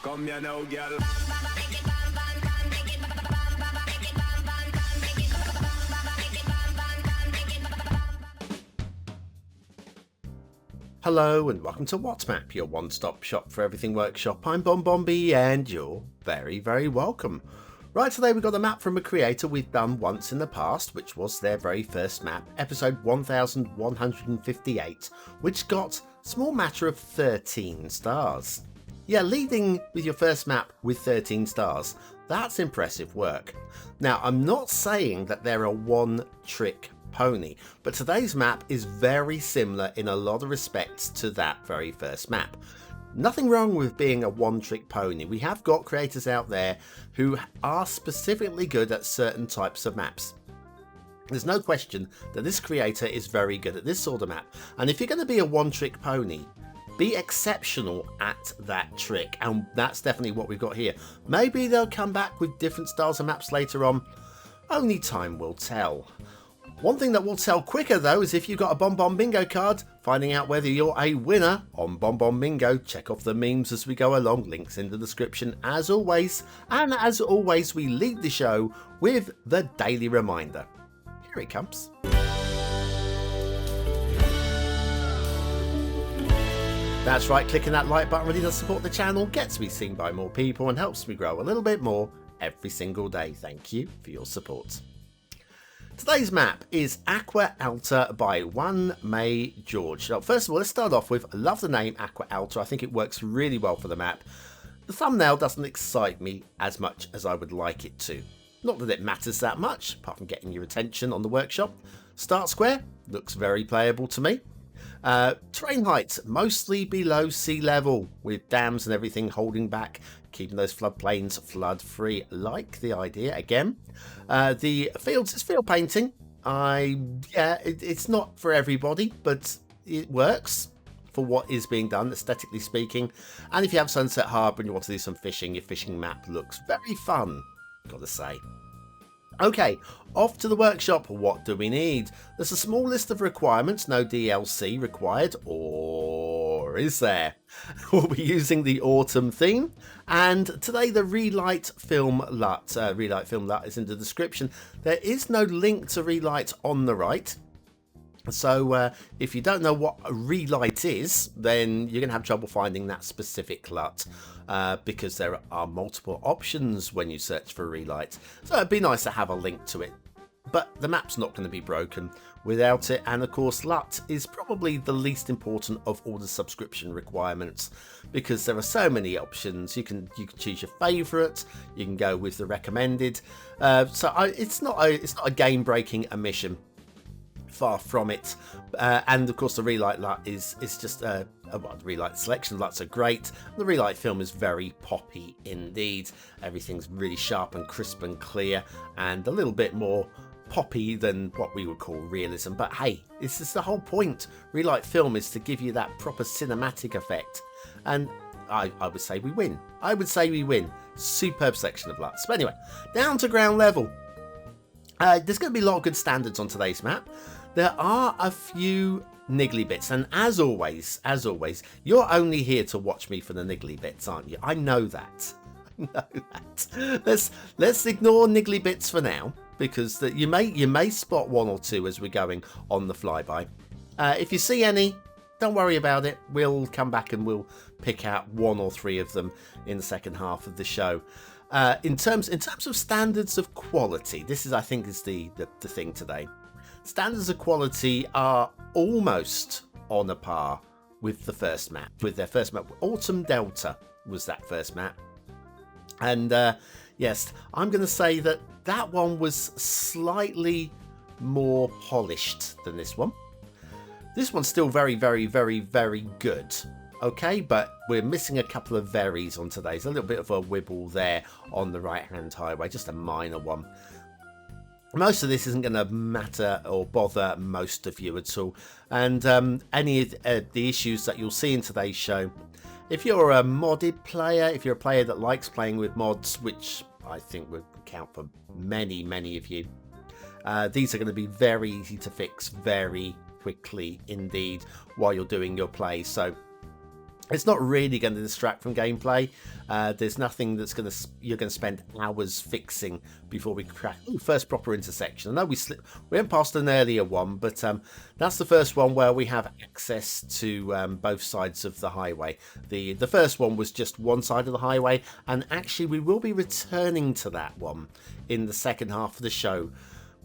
Come here now, girl. Hello and welcome to WhatsMap, your one-stop shop for everything workshop. I'm BonBonB and you're very, very welcome. Right, today we've got a map from a creator we've done once in the past, which was their very first map, episode 1158, which got a small matter of 13 stars. Yeah, leading with your first map with 13 stars, that's impressive work. Now, I'm not saying that they're a one-trick pony, but today's map is very similar in a lot of respects to that very first map. Nothing wrong with being a one-trick pony. We have got creators out there who are specifically good at certain types of maps. There's no question that this creator is very good at this sort of map, and if you're going to be a one-trick pony, be exceptional at that trick, and that's definitely what we've got here. Maybe they'll come back with different styles of maps later on. Only time will tell. One thing that will tell quicker though is if you've got a BonBonBingo card, finding out whether you're a winner on BonBonBingo. Check off the memes as we go along, links in the description as always. And as always, we lead the show with the daily reminder. Here it comes. That's right, clicking that like button really does support the channel, gets me seen by more people and helps me grow a little bit more every single day. Thank you for your support. Today's map is Aqua Alta by JuanmayJorge. Now, first of all, let's start off with, I love the name Aqua Alta. I think it works really well for the map. The thumbnail doesn't excite me as much as I would like it to. Not that it matters that much, apart from getting your attention on the workshop. Start square, looks very playable to me. Terrain height, mostly below sea level, with dams and everything holding back, keeping those floodplains flood free. Like the idea again. The fields is field painting. It's not for everybody, but it works for what is being done, aesthetically speaking. And if you have Sunset Harbour and you want to do some fishing, your fishing map looks very fun, gotta say. Okay, off to the workshop. What do we need? There's a small list of requirements, no DLC required, or is there? We'll be using the autumn theme, and today the Relight Film LUT. Relight Film LUT is in the description. There is no link to Relight on the right, so if you don't know what a Relight is, then you're going to have trouble finding that specific LUT. Because there are multiple options when you search for Relight. So it'd be nice to have a link to it. But the map's not going to be broken without it. And of course, LUT is probably the least important of all the subscription requirements, because there are so many options. You can choose your favourite. You can go with the recommended. It's not a game-breaking omission. Far from it. And of course the Relight LUT is just the Relight selection LUTs are great. The Relight film is very poppy indeed. Everything's really sharp and crisp and clear, and a little bit more poppy than what we would call realism. But hey, this is the whole point. Relight film is to give you that proper cinematic effect, and I would say we win. I would say we win. Superb selection of LUTs. But anyway, down to ground level. There's going to be a lot of good standards on today's map. There are a few niggly bits, and as always, you're only here to watch me for the niggly bits, aren't you? I know that. Let's ignore niggly bits for now, because you may spot one or two as we're going on the flyby. If you see any, don't worry about it. We'll come back and we'll pick out one or three of them in the second half of the show. In terms of standards of quality, this is, I think, is the thing today. Standards of quality are almost on a par with the first map, with their first map. Autumn Delta was that first map, and yes, I'm going to say that one was slightly more polished than this one. This one's still very, very, very, very good. Okay, but we're missing a couple of varies on today's. A little bit of a wibble there on the right-hand highway, just a minor one. Most of this isn't going to matter or bother most of you at all. And any of the issues that you'll see in today's show, if you're a modded player, if you're a player that likes playing with mods, which I think would count for many, many of you, these are going to be very easy to fix very quickly indeed while you're doing your play. So It's not really going to distract from gameplay. There's nothing that's you're going to spend hours fixing before we crack. Ooh, first proper intersection. I know we went past an earlier one, but that's the first one where we have access to both sides of the highway. The first one was just one side of the highway, and actually we will be returning to that one in the second half of the show,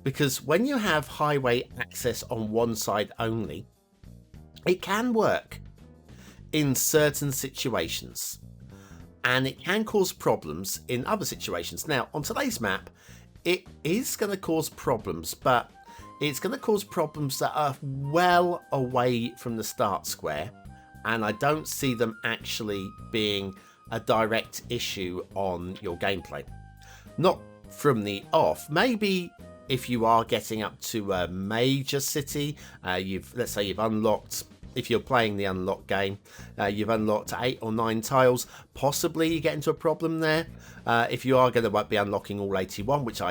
because when you have highway access on one side only, it can work in certain situations, and it can cause problems in other situations. Now, on today's map, it is going to cause problems, but it's going to cause problems that are well away from the start square, and I don't see them actually being a direct issue on your gameplay. Not from the off. Maybe if you are getting up to a major city, let's say you've unlocked, if you're playing the unlocked game, you've unlocked 8 or 9 tiles, possibly you get into a problem there. If you are going to be unlocking all 81, which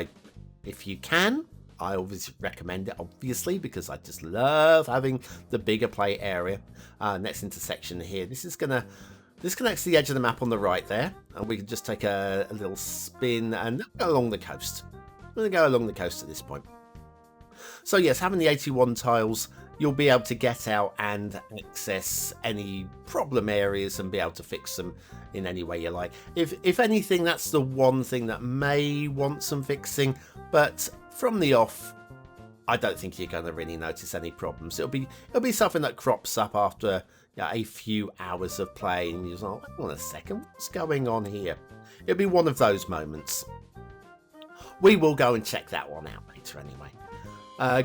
if you can, I always recommend it, obviously, because I just love having the bigger play area. Next intersection here, this connects the edge of the map on the right there, and we can just take a little spin and go along the coast. We're going to go along the coast at this point. So yes, having the 81 tiles, you'll be able to get out and access any problem areas and be able to fix them in any way you like. If anything, that's the one thing that may want some fixing, but from the off, I don't think you're going to really notice any problems. It'll be something that crops up after a few hours of play, and you're like, hang on a second, what's going on here? It'll be one of those moments. We will go and check that one out later anyway.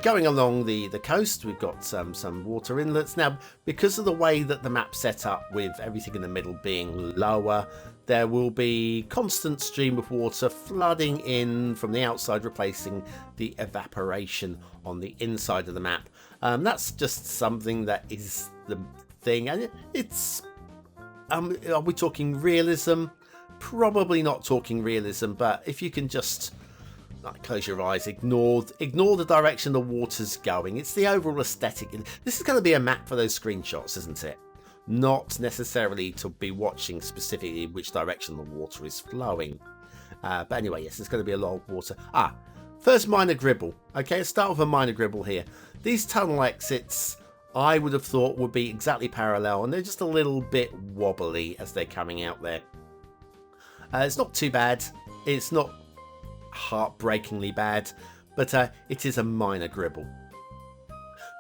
Going along the coast, we've got some water inlets. Now, because of the way that the map's set up with everything in the middle being lower, there will be constant stream of water flooding in from the outside, replacing the evaporation on the inside of the map. That's just something that is the thing, and it's... are we talking realism? Probably not talking realism, but if you can just... close your eyes, ignore the direction the water's going. It's the overall aesthetic. This is going to be a map for those screenshots, isn't it? Not necessarily to be watching specifically which direction the water is flowing. But anyway, yes, there's going to be a lot of water. First minor gribble. Okay, let's start with a minor gribble here. These tunnel exits, I would have thought would be exactly parallel, and they're just a little bit wobbly as they're coming out there. It's not too bad. It's not heartbreakingly bad, but it is a minor gribble.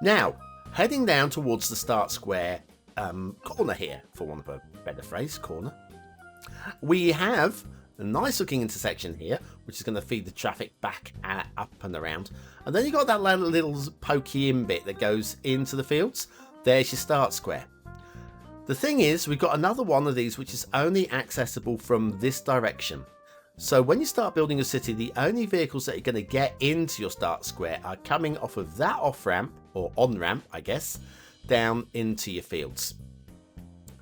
Now, heading down towards the start square corner here, for want of a better phrase, corner, we have a nice looking intersection here, which is going to feed the traffic back up and around, and then you got that little pokey in bit that goes into the fields. There's your start square. The thing is, we've got another one of these which is only accessible from this direction. So when you start building a city, the only vehicles that you're going to get into your start square are coming off of that off-ramp, or on-ramp, I guess, down into your fields.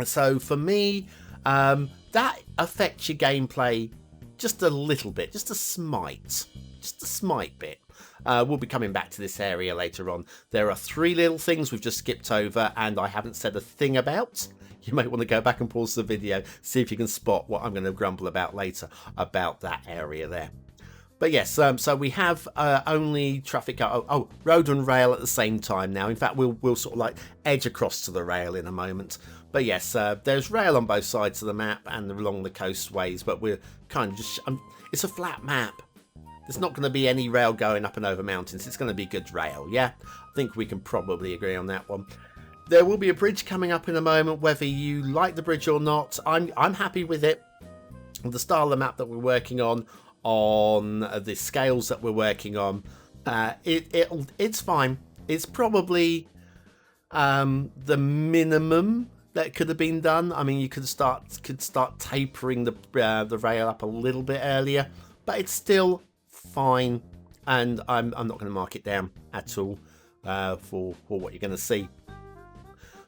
So for me, that affects your gameplay just a little bit, just a smite bit. We'll be coming back to this area later on. There are 3 little things we've just skipped over and I haven't said a thing about. You might want to go back and pause the video, see if you can spot what I'm going to grumble about later about that area there. But yes, so we have only traffic, road and rail at the same time now. In fact, we'll sort of like edge across to the rail in a moment. But yes, there's rail on both sides of the map and along the coastways, but we're kind of just, it's a flat map. There's not going to be any rail going up and over mountains. It's going to be good rail, yeah? I think we can probably agree on that one. There will be a bridge coming up in a moment, whether you like the bridge or not. I'm happy with it. The style of the map that we're working on the scales that we're working on, it's fine. It's probably the minimum that could have been done. I mean, you could start tapering the rail up a little bit earlier, but it's still fine, and I'm not going to mark it down at all for what you're going to see.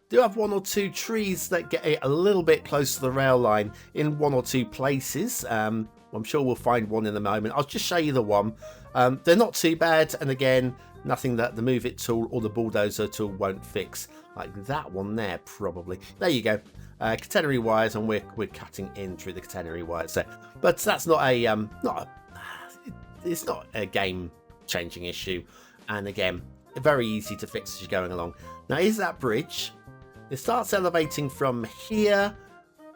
Do have 1 or 2 trees that get a little bit close to the rail line in 1 or 2 places. I'm sure we'll find one in a moment. I'll just show you the one. They're not too bad, and again, nothing that the Move It tool or the bulldozer tool won't fix, like that one there probably. There you go. catenary wires, and we're cutting in through the catenary wires there. But that's not a it's not a game changing issue, and again, very easy to fix as you're going along. Now, is that bridge? It starts elevating from here.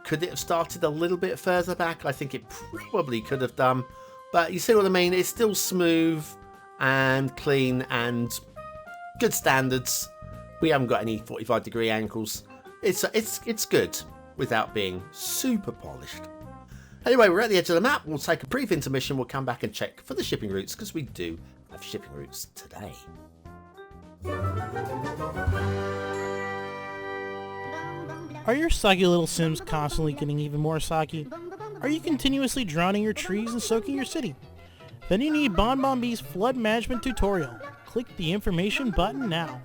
Could it have started a little bit further back? I think it probably could have done, but you see what I mean? It's still smooth and clean and good standards. We haven't got any 45-degree angles. It's good without being super polished. Anyway, we're at the edge of the map. We'll take a brief intermission. We'll come back and check for the shipping routes, because we do have shipping routes today. Are your soggy little Sims constantly getting even more soggy? Are you continuously drowning your trees and soaking your city? Then you need BonBonB's flood management tutorial. Click the information button now.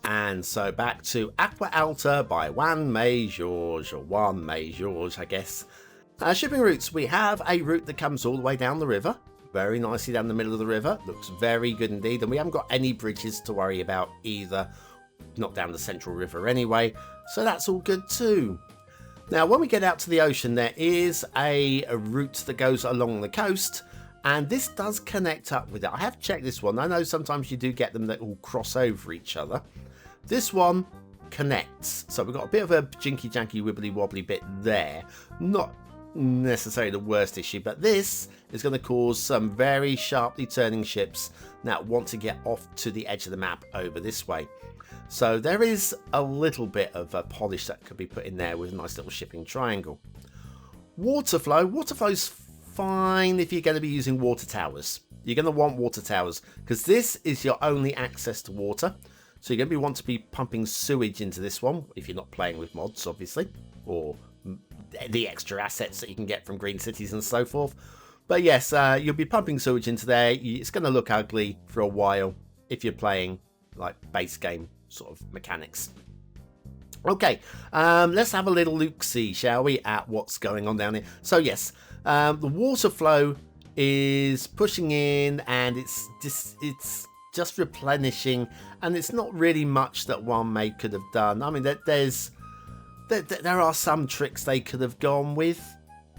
And so back to Aqua Alta by JuanmayJorge, or JuanmayJorge, I guess. Shipping routes. We have a route that comes all the way down the river. Very nicely down the middle of the river. Looks very good indeed. And we haven't got any bridges to worry about either. Not down the central river anyway. So that's all good too. Now, when we get out to the ocean, there is a route that goes along the coast. And this does connect up with it. I have checked this one. I know sometimes you do get them that all cross over each other. This one connects. So we've got a bit of a jinky janky wibbly wobbly bit there. Not necessarily the worst issue, but this is going to cause some very sharply turning ships that want to get off to the edge of the map over this way. So there is a little bit of a polish that could be put in there with a nice little shipping triangle. Water flow's fine if you're going to be using water towers. You're going to want water towers because this is your only access to water. So you're going to want to be pumping sewage into this one if you're not playing with mods, obviously, or the extra assets that you can get from green cities and so forth. But yes, you'll be pumping sewage into there. It's going to look ugly for a while if you're playing like base game sort of mechanics. Okay, let's have a little look-see, shall we, at what's going on down here. So yes, the water flow is pushing in, and it's just replenishing, and it's not really much that JuanMay could have done. I mean, there are some tricks they could have gone with,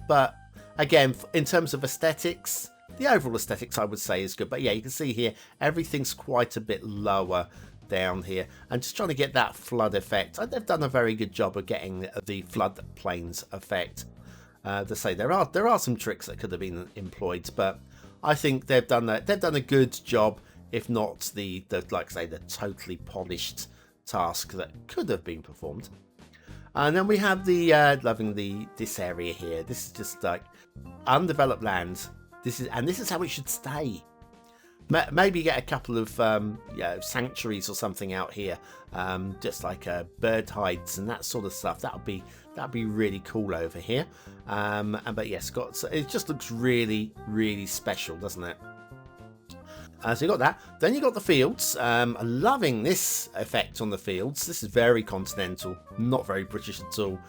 but again, in terms of aesthetics, the overall aesthetics I would say is good. But yeah, you can see here everything's quite a bit lower down here, and just trying to get that flood effect. They've done a very good job of getting the flood plains effect. To say there are some tricks that could have been employed, but I think they've done a good job, if not the like I say, the totally polished task that could have been performed. And then we have the loving this area here. This is just like undeveloped land. This is how it should stay. Maybe get a couple of sanctuaries or something out here, just like bird hides and that sort of stuff. That'd be really cool over here. But yes, it just looks really, really special, doesn't it? So you got that. Then you got the fields. I'm loving this effect on the fields. This is very continental, not very British at all.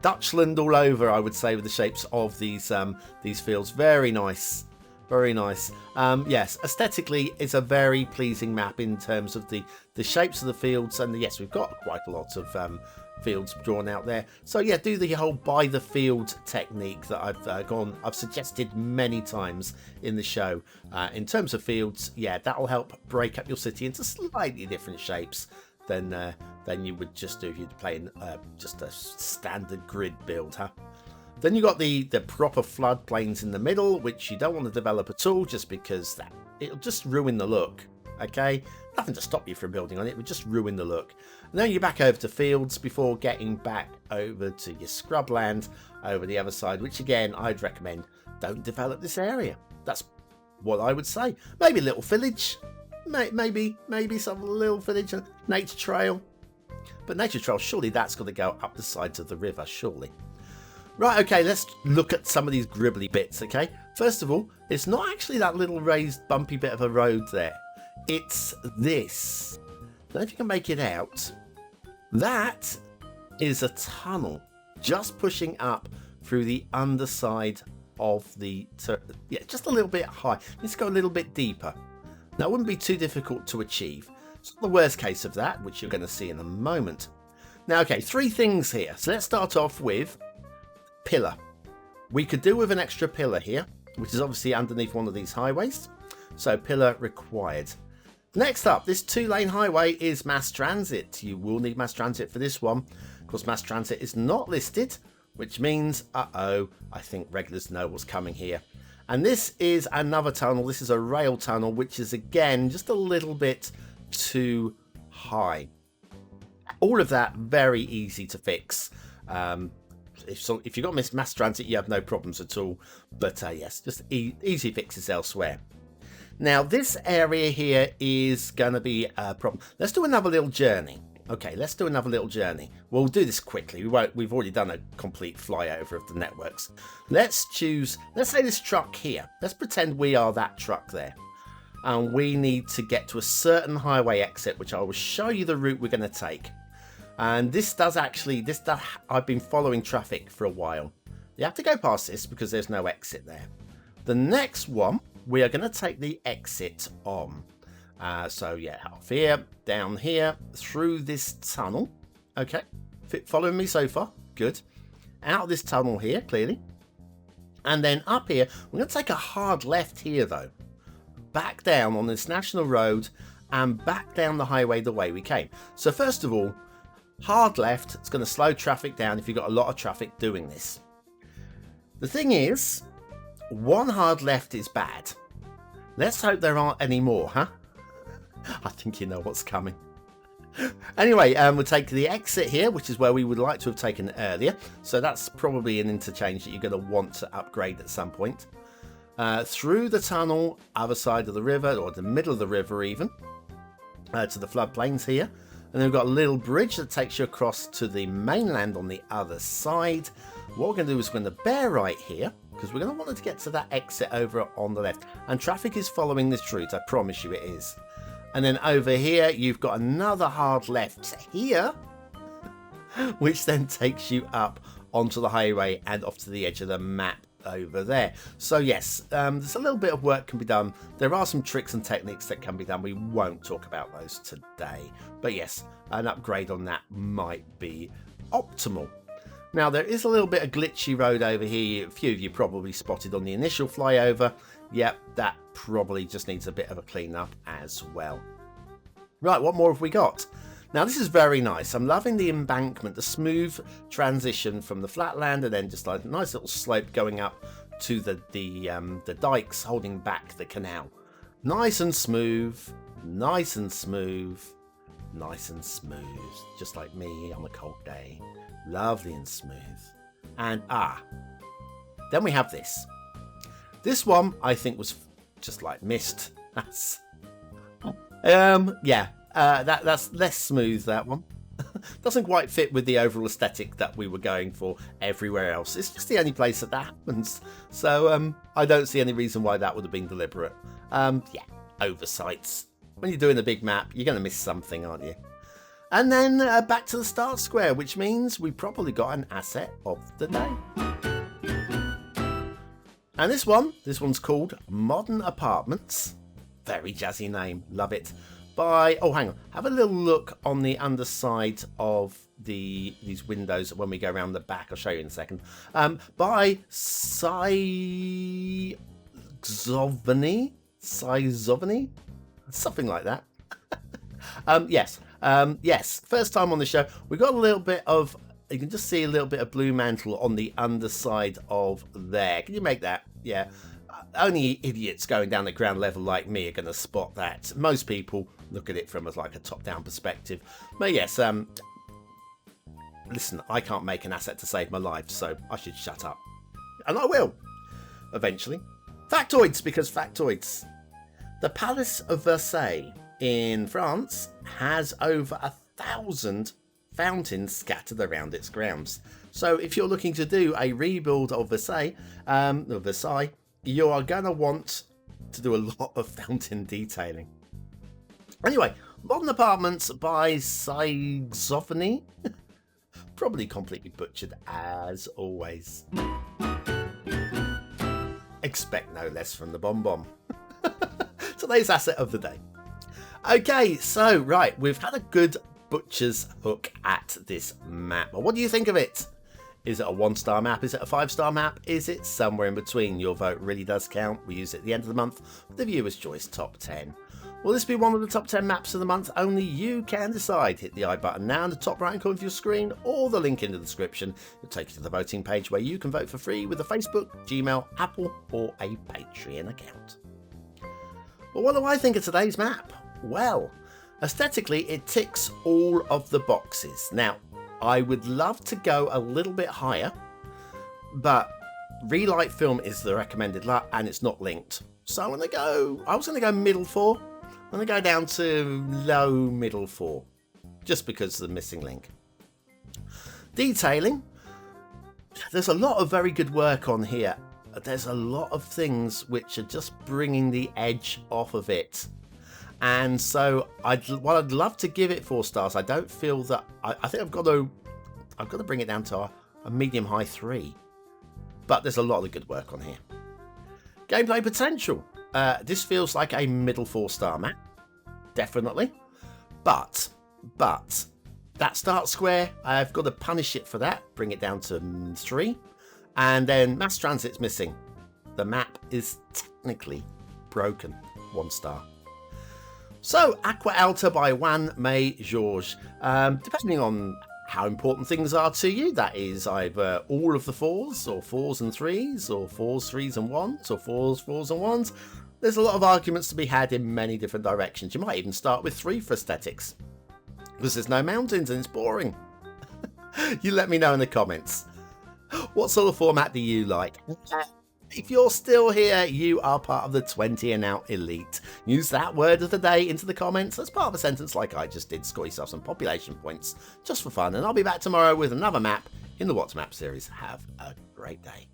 Dutchland all over, I would say, with the shapes of these fields. Very nice. Very nice. Yes, aesthetically, it's a very pleasing map in terms of the shapes of the fields. And yes, we've got quite a lot of fields drawn out there. So yeah, do the whole by the field technique that I've suggested many times in the show. In terms of fields, yeah, that'll help break up your city into slightly different shapes than you would just do if you'd play in just a standard grid build, huh? Then you got the proper floodplains in the middle, which you don't want to develop at all, just because it'll just ruin the look. Okay, nothing to stop you from building on it, but just ruin the look. And then you're back over to fields before getting back over to your scrubland over the other side, which again I'd recommend don't develop this area. That's what I would say. Maybe a little village, maybe some little village, nature trail. But nature trail, surely that's got to go up the sides of the river, surely. Right, okay, let's look at some of these gribbly bits, okay? First of all, it's not actually that little raised bumpy bit of a road there. It's this. I don't know if you can make it out. That is a tunnel just pushing up through the underside of the... yeah, just a little bit high. Let's go a little bit deeper. That wouldn't be too difficult to achieve. It's not the worst case of that, which you're going to see in a moment. Now, okay, 3 things here. So let's start off with pillar. We could do with an extra pillar here, which is obviously underneath one of these highways. So pillar required. Next up, this 2-lane highway is mass transit. You will need mass transit for this one. Of course, mass transit is not listed, which means, I think regulars know what's coming here. And this is another tunnel. This is a rail tunnel, which is, again, just a little bit too high. All of that very easy to fix. If you've got mass transit, you have no problems at all. But yes, just easy fixes elsewhere. Now, this area here is going to be a problem. Let's do another little journey. Okay, let's do another little journey. We'll do this quickly. We've already done a complete flyover of the networks. Let's say this truck here. Let's pretend we are that truck there. And we need to get to a certain highway exit, which I will show you the route we're going to take. And I've been following traffic for a while. You have to go past this because there's no exit there. The next one, we are going to take the exit on. So yeah, off here, down here, through this tunnel. Okay, following me so far? Good. Out of this tunnel here, clearly. And then up here, we're going to take a hard left here though. Back down on this national road and back down the highway the way we came. So first of all, hard left, it's going to slow traffic down if you've got a lot of traffic doing this. The thing is, one hard left is bad. Let's hope there aren't any more, huh? I think you know what's coming. Anyway, we'll take the exit here, which is where we would like to have taken earlier. So that's probably an interchange that you're going to want to upgrade at some point. Through the tunnel, other side of the river, or the middle of the river even, to the floodplains here. And then we've got a little bridge that takes you across to the mainland on the other side. What we're going to do is we're going to bear right here, because we're going to want to get to that exit over on the left. And traffic is following this route, I promise you it is. And then over here, you've got another hard left here, which then takes you up onto the highway and off to the edge of the map over there. So yes, there's a little bit of work can be done. There are some tricks and techniques that can be done. We won't talk about those today. But yes, an upgrade on that might be optimal. Now, there is a little bit of glitchy road over here. A few of you probably spotted on the initial flyover. Yep, that probably just needs a bit of a clean up as well. Right, what more have we got? Now, this is very nice. I'm loving the embankment, the smooth transition from the flatland and then just like a nice little slope going up to the dikes holding back the canal. Nice and smooth, nice and smooth, nice and smooth. Just like me on a cold day. Lovely and smooth. And then we have this. This one I think was just like missed. That's that's less smooth, that one. Doesn't quite fit with the overall aesthetic that we were going for everywhere else. It's just the only place that happens. So I don't see any reason why that would have been deliberate. Oversights. When you're doing a big map, you're going to miss something, aren't you? And then back to the start square, which means we probably got an asset of the day. And this one's called Modern Apartments. Very jazzy name, love it. Hang on, have a little look on the underside of these windows when we go around the back. I'll show you in a second. By Psixovaniy, something like that. Yes, first time on the show. We've got a little bit of, you can just see a little bit of blue mantle on the underside of there. Can you make that? Yeah. Only idiots going down at ground level like me are going to spot that. Most people look at it from like a top-down perspective. But yes, listen, I can't make an asset to save my life, so I should shut up. And I will, eventually. Factoids, because factoids. The Palace of Versailles in France has over 1,000 fountains scattered around its grounds. So if you're looking to do a rebuild of Versailles, you are going to want to do a lot of fountain detailing. Anyway, Modern Apartments by Psixovaniy. Probably completely butchered as always. Expect no less from the BonBonB. Today's asset of the day. Okay, so right, we've had a good butcher's hook at this map. Well, what do you think of it? Is it a 1-star map? Is it a 5-star map? Is it somewhere in between? Your vote really does count. We use it at the end of the month. The Viewer's Choice Top 10. Will this be one of the top 10 maps of the month? Only you can decide. Hit the I button now in the top right corner of your screen, or the link in the description. It'll take you to the voting page where you can vote for free with a Facebook, Gmail, Apple, or a Patreon account. Well, what do I think of today's map? Well, aesthetically, it ticks all of the boxes. Now, I would love to go a little bit higher, but Relight Film is the recommended lot, and it's not linked. So I was going to go middle 4. I'm going to go down to low middle 4, just because of the missing link. Detailing. There's a lot of very good work on here. There's a lot of things which are just bringing the edge off of it. And so I'd love to give it 4 stars. I don't feel that... I think I've got to bring it down to a medium high 3. But there's a lot of good work on here. Gameplay potential. This feels like a middle 4-star map. Definitely. But that start square, I've got to punish it for that. Bring it down to 3. And then mass transit's missing. The map is technically broken. 1 star. So, Aqua Alta by JuanmayJorge. Depending on how important things are to you, that is either all of the 4s, or 4s and 3s, or 4s, 3s and 1s, or 4s, 4s and 1s. There's a lot of arguments to be had in many different directions. You might even start with 3 for aesthetics, because there's no mountains and it's boring. You let me know in the comments. What sort of format do you like? If you're still here, you are part of the 20 and out elite. Use that word of the day into the comments as part of a sentence like I just did. Score yourself some population points just for fun. And I'll be back tomorrow with another map in the What's Map series. Have a great day.